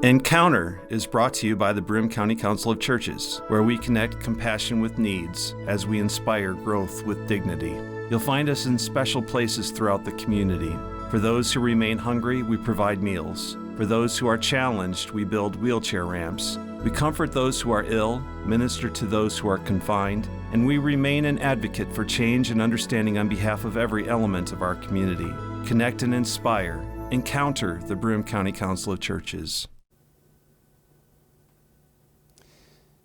Encounter is brought to you by the Broome County Council of Churches, where we connect compassion with needs as we inspire growth with dignity. You'll find us in special places throughout the community. For those who remain hungry, we provide meals. For those who are challenged, we build wheelchair ramps. We comfort those who are ill, minister to those who are confined, and we remain an advocate for change and understanding on behalf of every element of our community. Connect and inspire. Encounter the Broome County Council of Churches.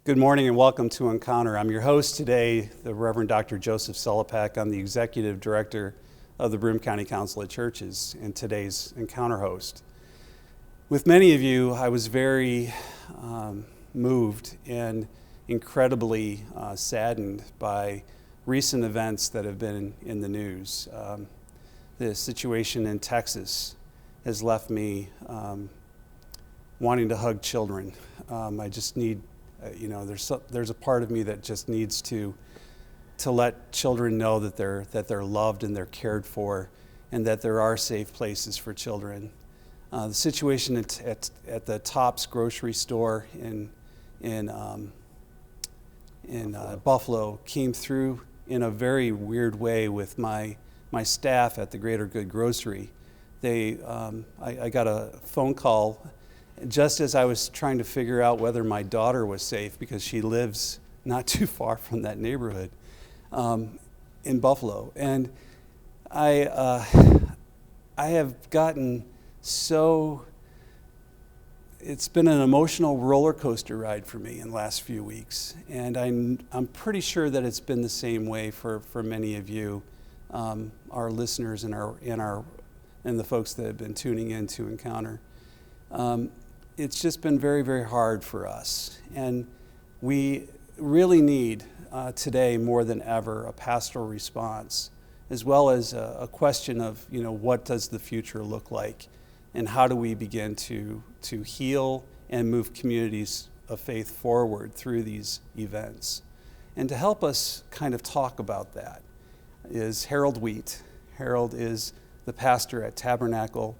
Good morning and welcome to Encounter. I'm your host today, the Reverend Dr. Joseph Sellepack. I'm the Executive Director of the Broome County Council of Churches and today's Encounter host. With many of you, I was very moved and incredibly saddened by recent events that have been in the news. The situation in Texas has left me wanting to hug children. I just need there's a part of me that just needs to let children know that they're loved and they're cared for, and that there are safe places for children. The situation at the Tops grocery store in Buffalo came through in a very weird way with my staff at the Greater Good Grocery. I got a phone call just as I was trying to figure out whether my daughter was safe, because she lives not too far from that neighborhood in Buffalo. And I have gotten so, it's been an emotional roller coaster ride for me in the last few weeks. And I'm pretty sure that it's been the same way for many of you, our listeners and the folks that have been tuning in to Encounter. It's just been very, very hard for us. And we really need today more than ever a pastoral response, as well as a question of, what does the future look like, and how do we begin to heal and move communities of faith forward through these events. And to help us kind of talk about that is Harold Wheat. Harold is the pastor at Tabernacle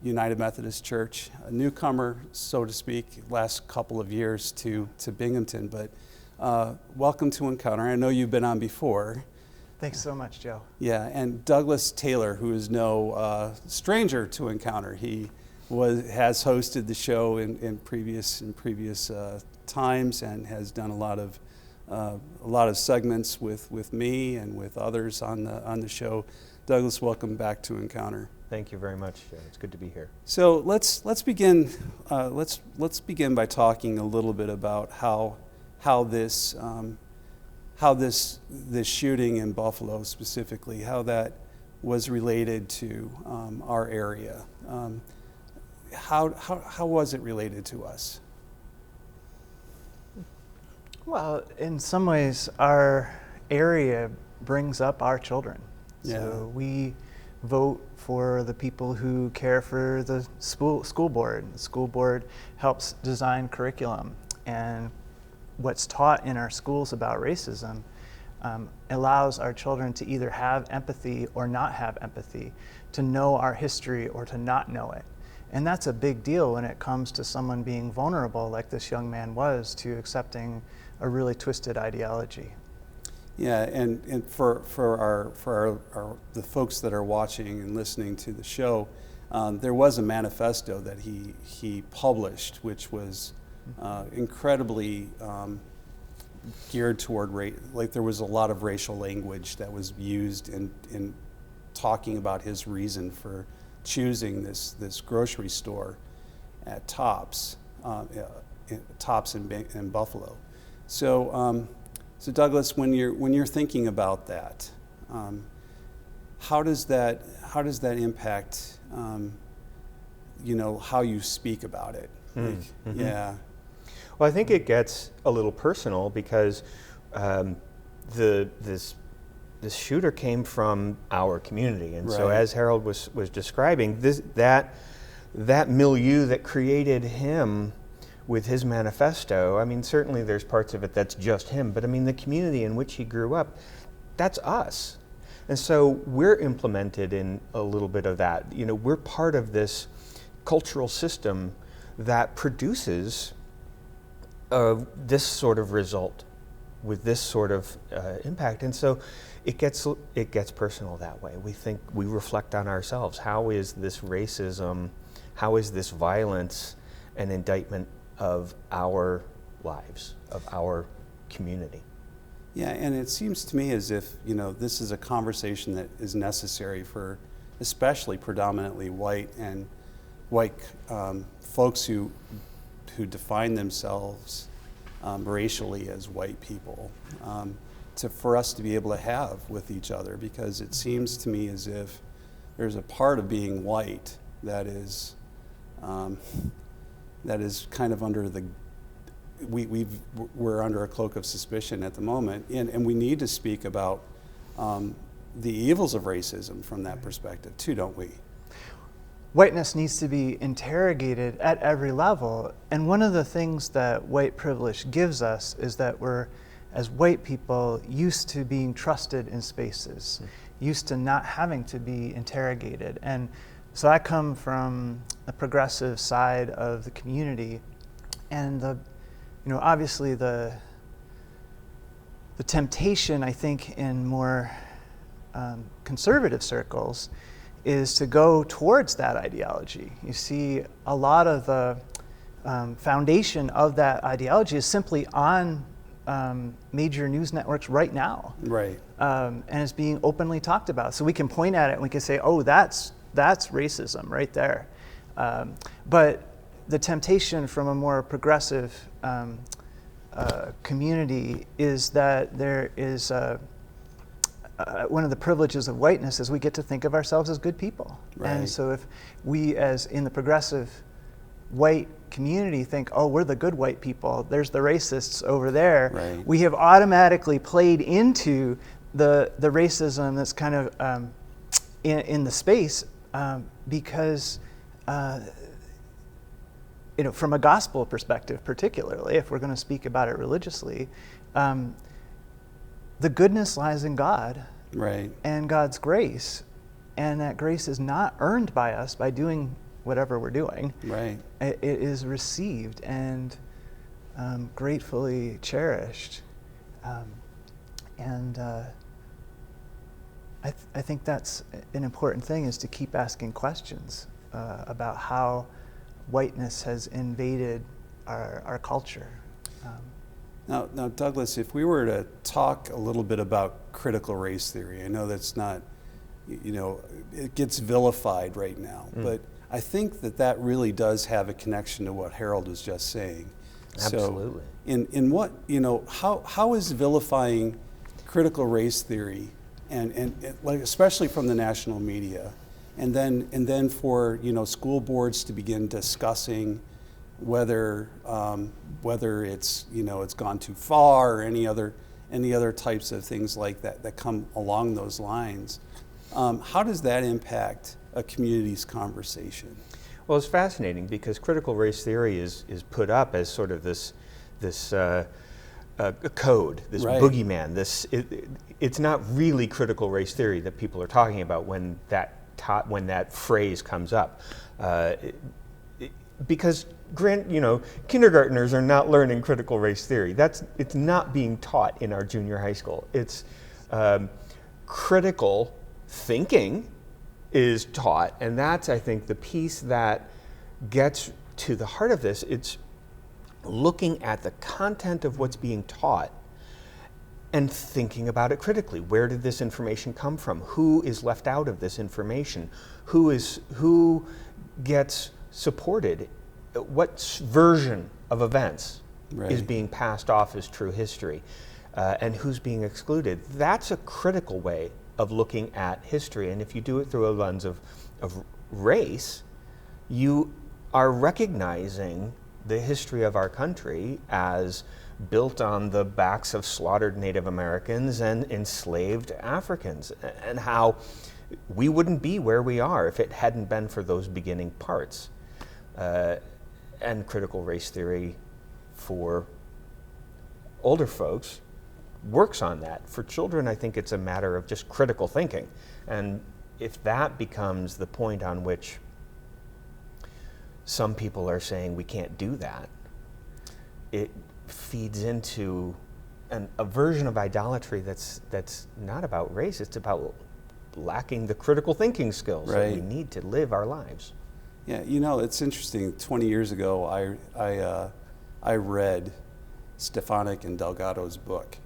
United Methodist Church, a newcomer, so to speak, last couple of years to Binghamton, but welcome to Encounter. I know you've been on before. Thanks so much, Joe. Yeah, and Douglas Taylor, who is no stranger to Encounter. He has hosted the show in previous times and has done a lot of segments with me and with others on the show. Douglas, welcome back to Encounter. Thank you very much. It's good to be here. So let's begin. Let's begin by talking a little bit about how this shooting in Buffalo specifically, how that was related to our area. How was it related to us? Well, in some ways, our area brings up our children. Yeah. So we vote for the people who care for the school board. The school board helps design curriculum, and what's taught in our schools about racism allows our children to either have empathy or not have empathy, to know our history or to not know it. And that's a big deal when it comes to someone being vulnerable, like this young man was, to accepting a really twisted ideology. Yeah, and for the folks that are watching and listening to the show, there was a manifesto that he published, which was incredibly geared toward there was a lot of racial language that was used in talking about his reason for choosing this grocery store at Tops in Buffalo. So Douglas, when you're thinking about that, how does that impact how you speak about it? Mm-hmm. Yeah. Well, I think it gets a little personal because this shooter came from our community, and so as Harold was describing, that milieu that created him with his manifesto. I mean, certainly there's parts of it that's just him, but I mean, the community in which he grew up, that's us. And so we're implemented in a little bit of that. We're part of this cultural system that produces this sort of result with this sort of impact. And so it gets personal that way. We reflect on ourselves. How is this racism, how is this violence an indictment of our lives, of our community? Yeah, and it seems to me as if, this is a conversation that is necessary for especially predominantly white folks who define themselves racially as white people, for us to be able to have with each other, because it seems to me as if there's a part of being white that is kind of under we're under a cloak of suspicion at the moment, and we need to speak about the evils of racism from that perspective too, don't we? Whiteness needs to be interrogated at every level, and one of the things that white privilege gives us is that we're, as white people, used to being trusted in spaces, used to not having to be interrogated. And so I come from the progressive side of the community, and obviously the temptation, I think, in more conservative circles is to go towards that ideology. You see, a lot of the foundation of that ideology is simply on major news networks right now. Right. And it's being openly talked about. So we can point at it and we can say, oh, that's racism right there. But the temptation from a more progressive community is that there is one of the privileges of whiteness is we get to think of ourselves as good people. Right. And so if we, as in the progressive white community, think, oh, we're the good white people, there's the racists over there, right, we have automatically played into the racism that's kind of in the space because from a gospel perspective, particularly, if we're going to speak about it religiously, the goodness lies in God, right, and God's grace, and that grace is not earned by us by doing whatever we're doing. right. It is received and gratefully cherished, and I think that's an important thing, is to keep asking questions about how whiteness has invaded our culture. Now, Douglas, if we were to talk a little bit about critical race theory, I know that's not, it gets vilified right now, but I think that really does have a connection to what Harold was just saying. Absolutely. So in what, how is vilifying critical race theory, and like especially from the national media, and then for school boards to begin discussing whether it's it's gone too far, or any other types of things like that come along those lines, how does that impact a community's conversation? Well, it's fascinating because critical race theory is put up as sort of this code, this right, boogeyman. It's not really critical race theory that people are talking about when that phrase comes up, because kindergartners are not learning critical race theory. It's not being taught in our junior high school. It's critical thinking is taught, and that's, I think, the piece that gets to the heart of this. It's looking at the content of what's being taught and thinking about it critically. Where did this information come from? Who is left out of this information? Who gets supported? What version of events right, is being passed off as true history? And who's being excluded? That's a critical way of looking at history. And if you do it through a lens of race, you are recognizing the history of our country as built on the backs of slaughtered Native Americans and enslaved Africans, and how we wouldn't be where we are if it hadn't been for those beginning parts. And critical race theory for older folks works on that. For children, I think it's a matter of just critical thinking. And if that becomes the point on which some people are saying we can't do that, it feeds into a version of idolatry that's not about race. It's about lacking the critical thinking skills that we need to live our lives. Yeah, it's interesting. 20 years ago, I read Stefanik and Delgado's book,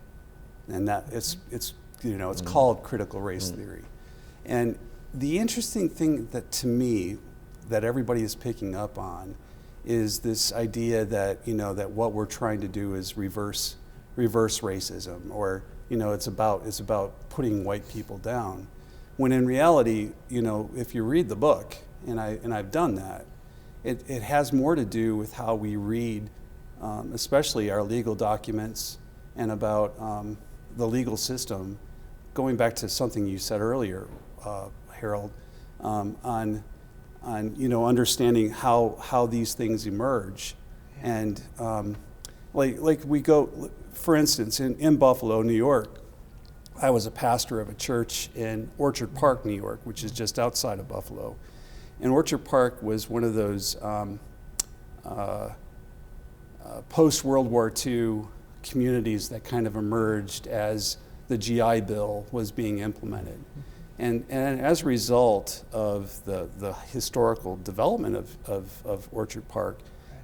and that it's called Critical Race Theory. And the interesting thing that to me that everybody is picking up on is this idea that that what we're trying to do is reverse racism, or it's about putting white people down. When in reality, if you read the book, and I've done that, it has more to do with how we read, especially our legal documents, and about the legal system. Going back to something you said earlier, Harold, on understanding how these things emerge, and like we go, for instance, in Buffalo, New York. I was a pastor of a church in Orchard Park, New York, which is just outside of Buffalo. And Orchard Park was one of those post-World War II communities that kind of emerged as the GI Bill was being implemented. And as a result of the historical development of Orchard Park,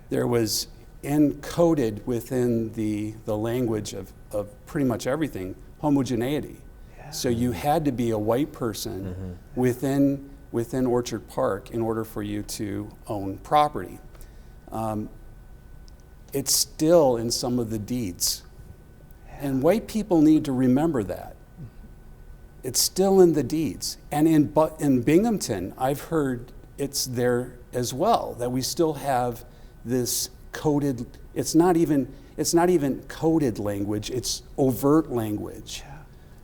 there was encoded within the language of pretty much everything, homogeneity. Yeah. So you had to be a white person within Orchard Park in order for you to own property. It's still in some of the deeds. Yeah. And white people need to remember that. It's still in the deeds. And in Binghamton, I've heard it's there as well, that we still have this coded, it's not even coded language, it's overt language,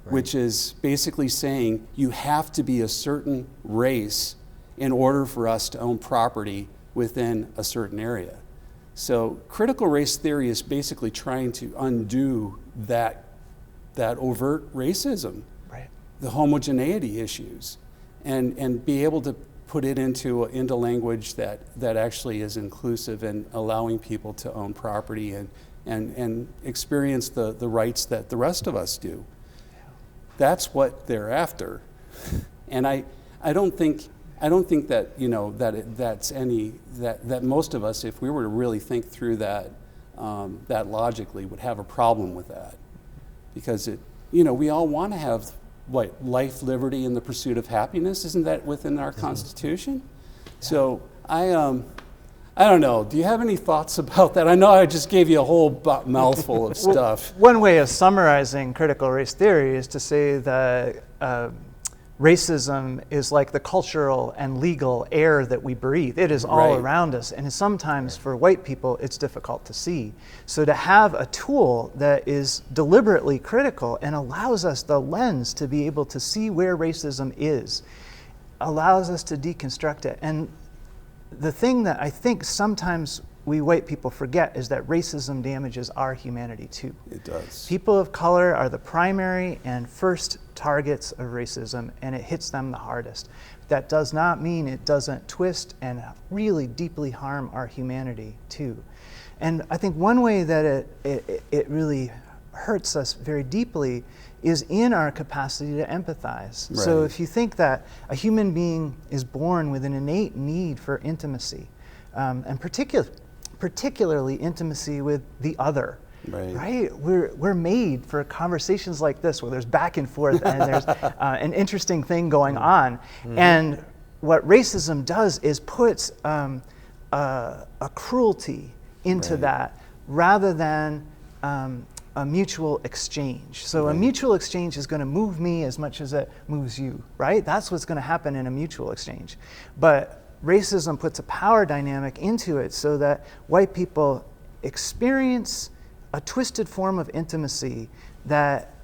which is basically saying you have to be a certain race in order for us to own property within a certain area. So critical race theory is basically trying to undo that overt racism, the homogeneity issues, and be able to put it into language that actually is inclusive and allowing people to own property and experience the rights that the rest of us do. That's what they're after. And I don't think that that most of us, if we were to really think through that logically, would have a problem with that, because we all want to have life, liberty, and the pursuit of happiness. Isn't that within our Constitution? Yeah. So I don't know. Do you have any thoughts about that? I know I just gave you a whole mouthful of stuff. One way of summarizing critical race theory is to say that racism is like the cultural and legal air that we breathe. It is all around us, and sometimes for white people it's difficult to see. So to have a tool that is deliberately critical and allows us the lens to be able to see where racism is, allows us to deconstruct it. And the thing that I think sometimes we white people forget is that racism damages our humanity too. It does. People of color are the primary and first targets of racism, and it hits them the hardest. That does not mean it doesn't twist and really deeply harm our humanity too. And I think one way that it really hurts us very deeply is in our capacity to empathize. Right. So if you think that a human being is born with an innate need for intimacy, and particularly intimacy with the other, right? We're made for conversations like this where there's back and forth and there's an interesting thing going on. Mm-hmm. And what racism does is puts a cruelty into that rather than a mutual exchange. So a mutual exchange is going to move me as much as it moves you, right? That's what's going to happen in a mutual exchange. But racism puts a power dynamic into it so that white people experience a twisted form of intimacy that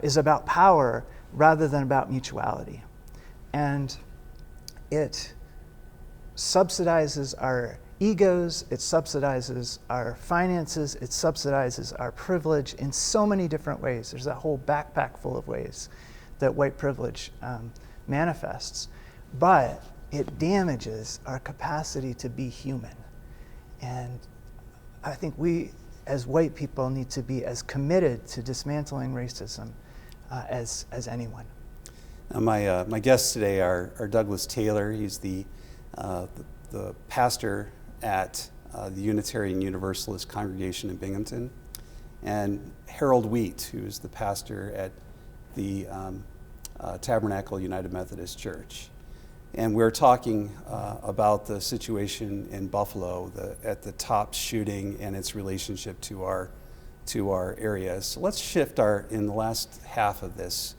is about power rather than about mutuality. And it subsidizes our egos, it subsidizes our finances, it subsidizes our privilege in so many different ways. There's a whole backpack full of ways that white privilege manifests. But it damages our capacity to be human. And I think we, as white people, need to be as committed to dismantling racism as anyone. My guests today are Douglas Taylor. He's the pastor at the Unitarian Universalist congregation in Binghamton, and Harold Wheat, who is the pastor at the Tabernacle United Methodist Church. And we're talking about the situation in Buffalo, at the top shooting and its relationship to our area. So let's shift in the last half of this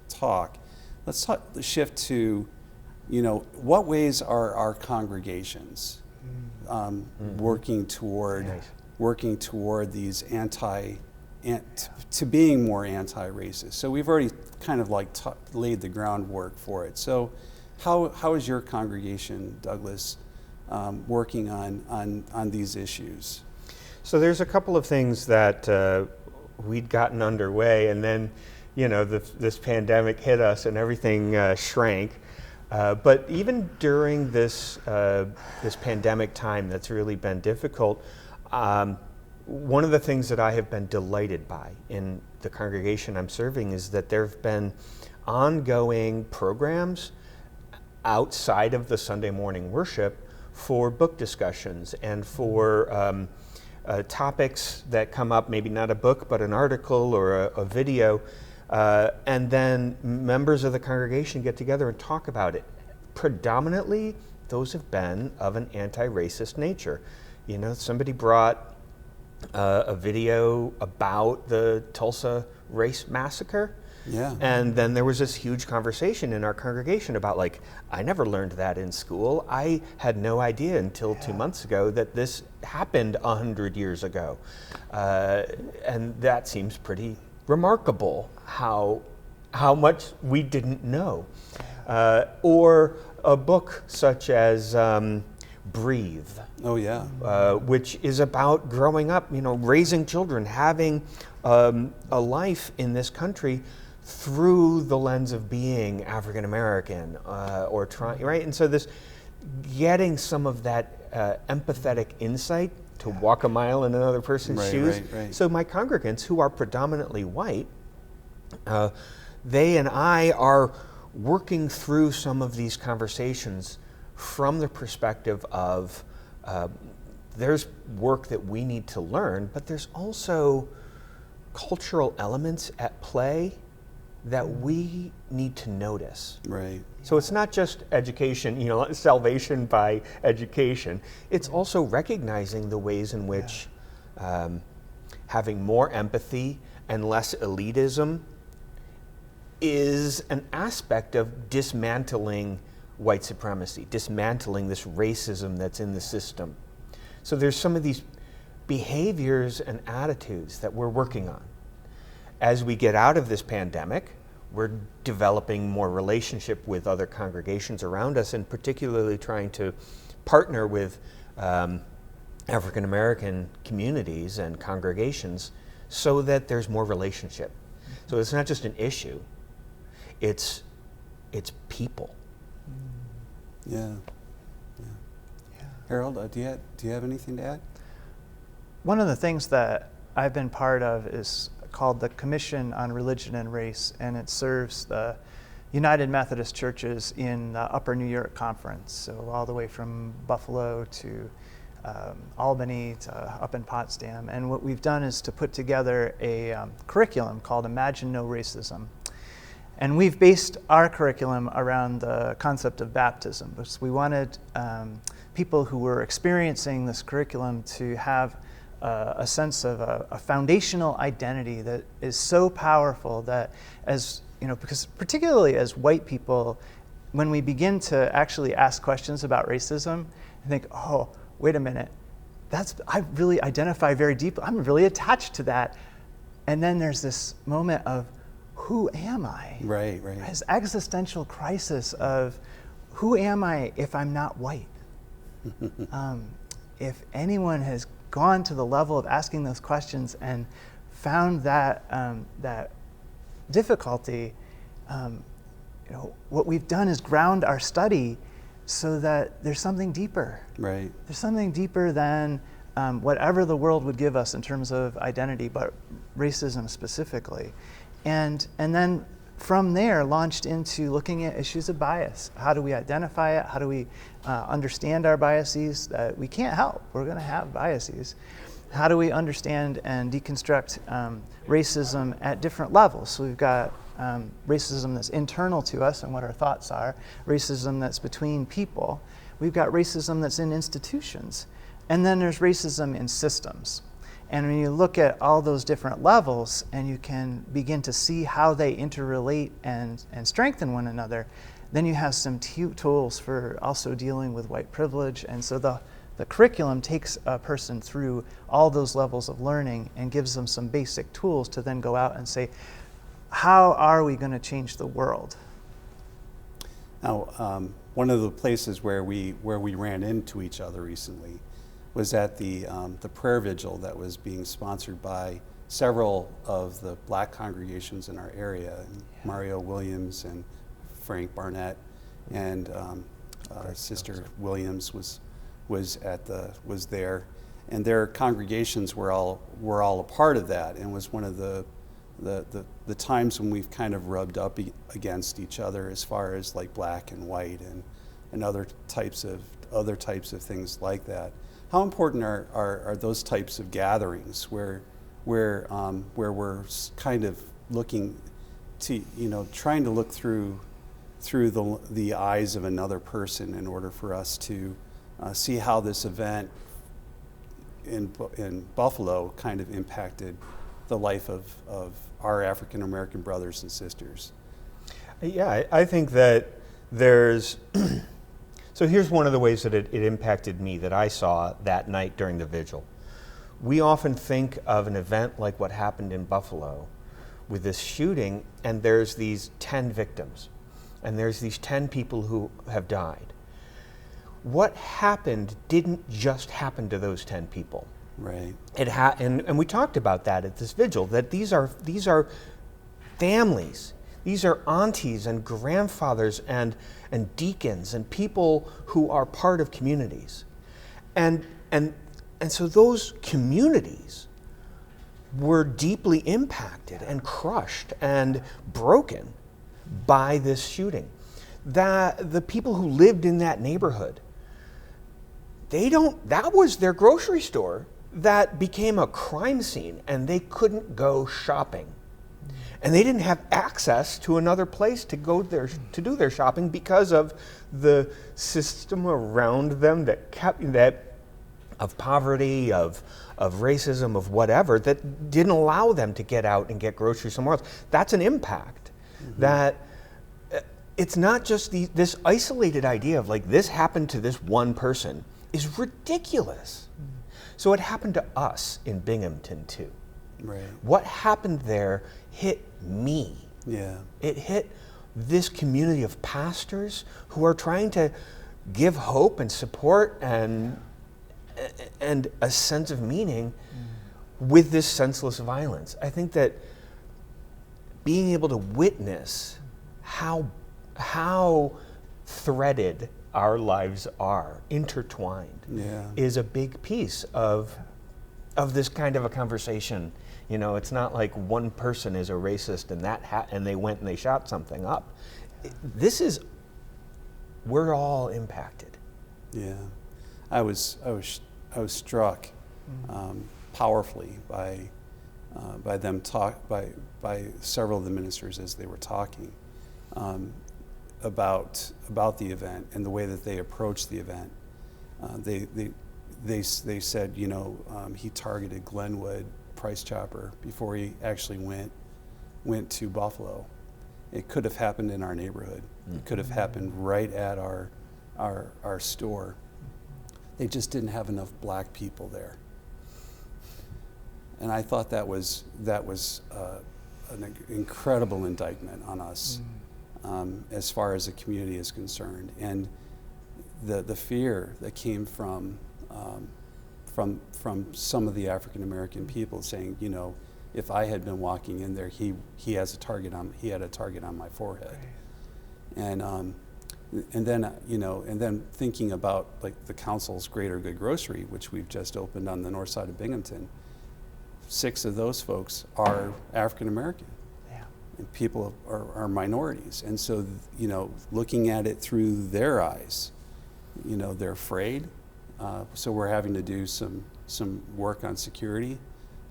talk. Let's shift to, what ways are our congregations working toward these to being more anti-racist. So we've already kind of laid the groundwork for it. So how is your congregation, Douglas, working on these issues? So there's a couple of things that we'd gotten underway, and then this pandemic hit us and everything shrank. But even during this pandemic time that's really been difficult, one of the things that I have been delighted by in the congregation I'm serving is that there have been ongoing programs outside of the Sunday morning worship for book discussions and for topics that come up, maybe not a book, but an article or a video, and then members of the congregation get together and talk about it. Predominantly, those have been of an anti-racist nature. Somebody brought a video about the Tulsa race massacre. Yeah. And then there was this huge conversation in our congregation about I never learned that in school. I had no idea until 2 months ago that this happened 100 years ago. And that seems pretty remarkable how much we didn't know. Or a book such as Breathe. Oh yeah. Which is about growing up, raising children, having a life in this country through the lens of being African American, or trying, right? And so this, getting some of that empathetic insight to walk a mile in another person's shoes. Right. So my congregants, who are predominantly white, they and I are working through some of these conversations from the perspective of there's work that we need to learn, but there's also cultural elements at play that we need to notice. Right. So it's not just education, salvation by education. It's also recognizing the ways in which having more empathy and less elitism is an aspect of dismantling white supremacy, dismantling this racism that's in the system. So there's some of these behaviors and attitudes that we're working on. As we get out of this pandemic, we're developing more relationship with other congregations around us, and particularly trying to partner with African American communities and congregations so that there's more relationship. So it's not just an issue, it's people. Yeah. Harold, do you have anything to add? One of the things that I've been part of is called the Commission on Religion and Race, and it serves the United Methodist churches in the Upper New York Conference, so all the way from Buffalo to Albany to up in Potsdam. And what we've done is to put together a curriculum called Imagine No Racism. And we've based our curriculum around the concept of baptism, because we wanted people who were experiencing this curriculum to have a sense of a foundational identity that is so powerful that, because particularly as white people, when we begin to actually ask questions about racism, I think, oh, wait a minute, I really identify very deeply, I'm really attached to that. And then there's this moment of, who am I? Right. This existential crisis of, who am I if I'm not white? If anyone has gone to the level of asking those questions and found that that difficulty, what we've done is ground our study so that there's something deeper. Right. There's something deeper than whatever the world would give us in terms of identity, but racism specifically. And then from there launched into looking at issues of bias. How do we identify it? How do we understand our biases that we can't help? We're going to have biases. How do we understand and deconstruct racism at different levels? So we've got racism that's internal to us and what our thoughts are, racism that's between people. We've got racism that's in institutions. And then there's racism in systems. And when you look at all those different levels and you can begin to see how they interrelate and strengthen one another, then you have some tools for also dealing with white privilege. And so the curriculum takes a person through all those levels of learning and gives them some basic tools to then go out and say, how are we going to change the world? Now, one of the places where we ran into each other recently was at the prayer vigil that was being sponsored by several of the black congregations in our area. Mario Williams and Frank Barnett and Sister Williams was there, and their congregations were all a part of that, and was one of the times when we've kind of rubbed up against each other as far as like black and white and other types of things like that. How important are those types of gatherings where we're kind of looking to, trying to look through the eyes of another person in order for us to see how this event in Buffalo kind of impacted the life of our African American brothers and sisters? Yeah, I think that there's so here's one of the ways that it impacted me that I saw that night during the vigil. We often think of an event like what happened in Buffalo with this shooting, and there's these 10 victims, and there's these 10 people who have died. What happened didn't just happen to those 10 people. Right. And we talked about that at this vigil, that these are families. These are aunties and grandfathers and deacons and people who are part of communities. And so those communities were deeply impacted and crushed and broken by this shooting. The people who lived in that neighborhood, that was their grocery store that became a crime scene, and they couldn't go shopping. And they didn't have access to another place to go there to do their shopping because of the system around them of poverty, of racism, of whatever, that didn't allow them to get out and get groceries somewhere else. That's an impact. Mm-hmm. That it's not just this isolated idea of like this happened to this one person is ridiculous. Mm-hmm. So it happened to us in Binghamton too. Right. What happened there hit me. Yeah. It hit this community of pastors who are trying to give hope and support and a sense of meaning with this senseless violence. I think that being able to witness how threaded our lives are, intertwined, is a big piece of this kind of a conversation. It's not like one person is a racist and they went and they shot something up. We're all impacted. Yeah, I was struck powerfully by several of the ministers as they were talking about the event and the way that they approached the event. They said, he targeted Glenwood, Price Chopper, before he actually went to Buffalo. It could have happened in our neighborhood. It could have happened right at our store. They just didn't have enough black people there. And I thought that was an incredible indictment on us as far as the community is concerned. And the fear that came from some of the African American people saying, if I had been walking in there, he had a target on my forehead. And And then, and then thinking about like the council's Greater Good Grocery, which we've just opened on the north side of Binghamton. 6 of those folks are African American. Yeah. And people are minorities. And so, looking at it through their eyes, they're afraid. So we're having to do some work on security.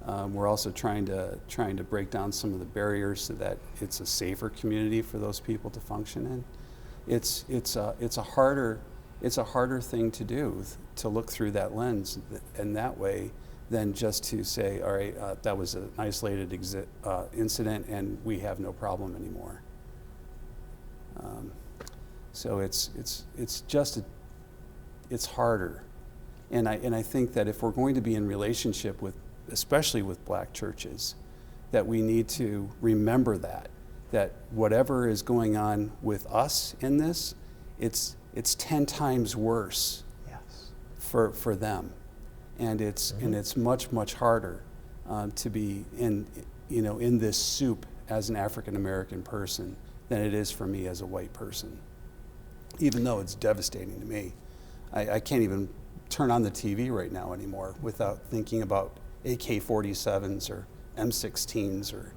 We're also trying to break down some of the barriers so that it's a safer community for those people to function in. It's a harder thing to do, to look through that lens and that way than just to say, all right, that was an isolated incident and we have no problem anymore. So it's harder, and I think that if we're going to be in relationship with, especially with black churches, that we need to remember that whatever is going on with us in this, it's 10 times worse. Yes. For them, and it's much harder to be in this soup as an African American person than it is for me as a white person. Even though it's devastating to me, I can't even turn on the TV right now anymore without thinking about AK-47s or M16s or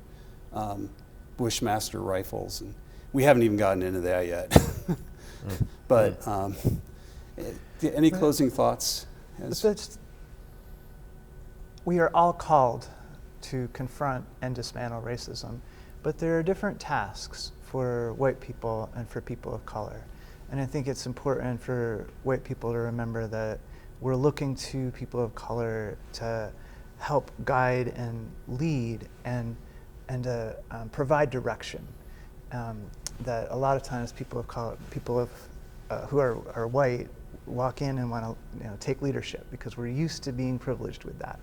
Bushmaster rifles, and we haven't even gotten into that yet. But any closing thoughts? We are all called to confront and dismantle racism, but there are different tasks for white people and for people of color. And I think it's important for white people to remember that we're looking to people of color to help guide and lead and to provide direction. That a lot of times people of color, who are white, walk in and want to take leadership because we're used to being privileged with that.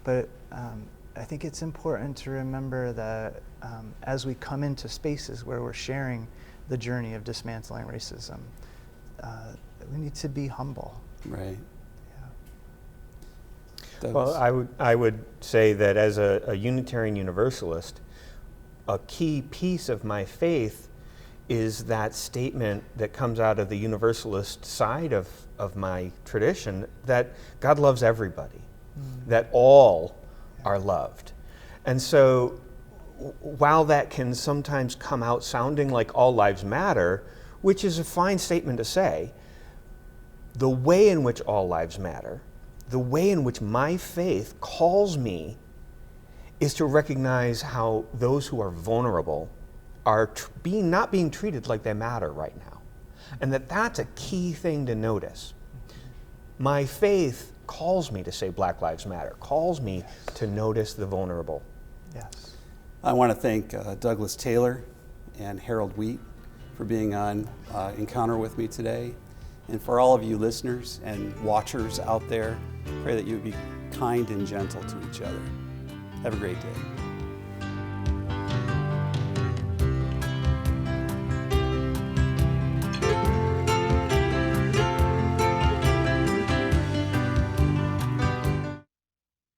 But I think it's important to remember that as we come into spaces where we're sharing the journey of dismantling racism, we need to be humble. Right. Yeah. Well, I would say that as a Unitarian Universalist, a key piece of my faith is that statement that comes out of the Universalist side of my tradition, that God loves everybody, that all are loved. And so while that can sometimes come out sounding like all lives matter, which is a fine statement to say, the way in which all lives matter, the way in which my faith calls me, is to recognize how those who are vulnerable are not being treated like they matter right now. And that's a key thing to notice. My faith calls me to say Black Lives Matter, calls me to notice the vulnerable. Yes. I want to thank Douglas Taylor and Harold Wheat for being on Encounter with me today. And for all of you listeners and watchers out there, pray that you would be kind and gentle to each other. Have a great day.